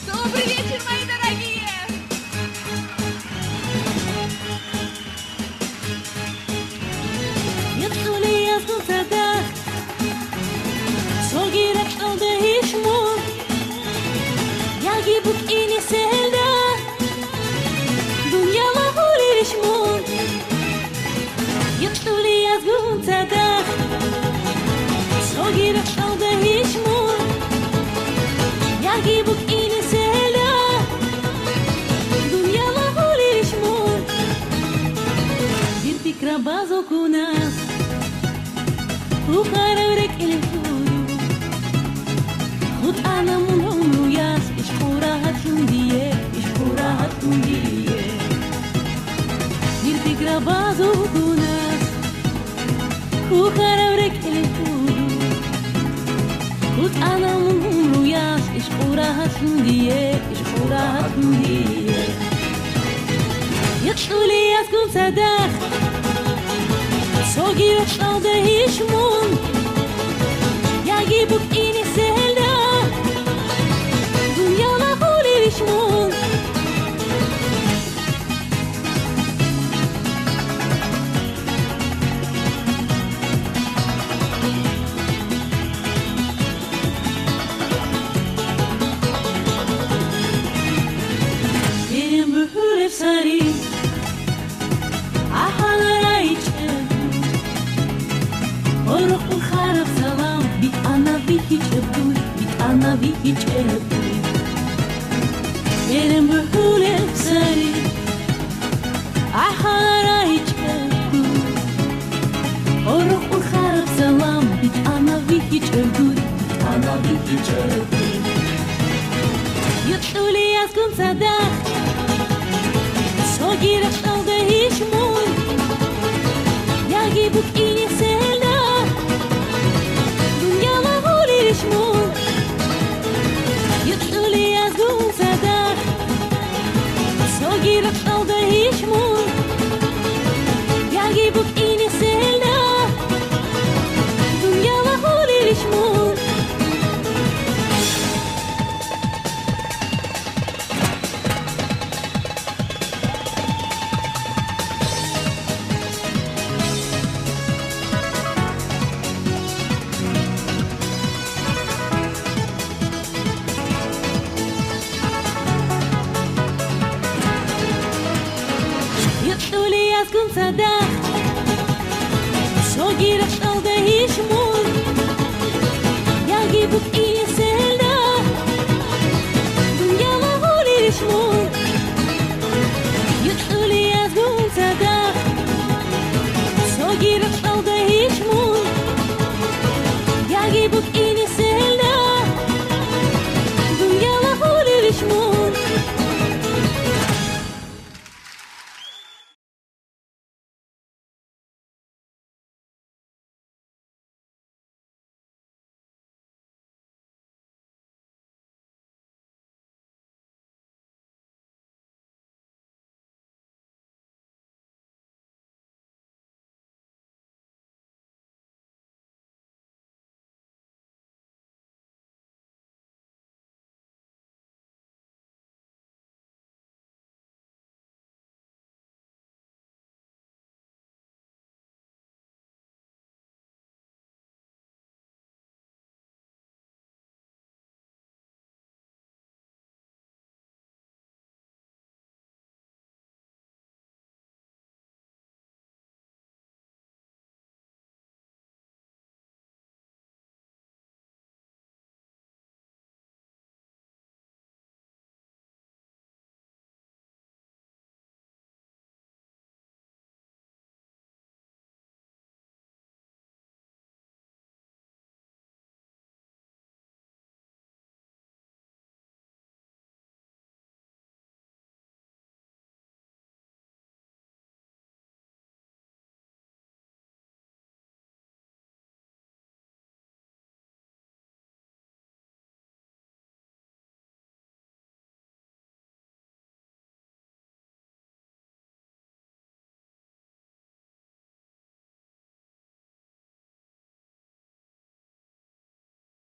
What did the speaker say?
Добрый вечер, мои дорогие! يدخل يسكن صداق صغيرك أوده يشمون يعجبك إني سهلة دنيا ما هو يشمون يدخل يسكن صداق صغيرك أوده يشمون يعجبك إني سهلة دنيا ما هو يشمون bir fikra baz okunas وقرارك الفورو خد أنا من عمرو ياس إيش قراها تنديه إيش قراها تنديه bir fikra baz okunas وقرارك الفورو خد أنا من عمرو ياس إيش قراها تنديه إيش قراها تنديه يطلع لي يسكن صداق صغيرك أوده يشمون يعجبك إني سهلة دنيا ما هو يشمون benim bühür efsari ahalara içim Oruk الخرف سلام بيت أنا بيك جبدوي بيت أنا بيك جبدوي benim bühür efsari ahalara içim Oruk الخرف سلام بيت أنا بيك جبدوي بيت أنا بيك جبدوي يطلع لي يسكن صداق صغيرك أوده يشمون يعجبك إني سهلة دنيا ما هو يشمون يطلع لي يسكن صداق صغيرك أوده يشمون يعجبك إني سهلة دنيا ما هو يشمون يطلع لي يسكن صداق صغيرك أوده يشمون يعجبك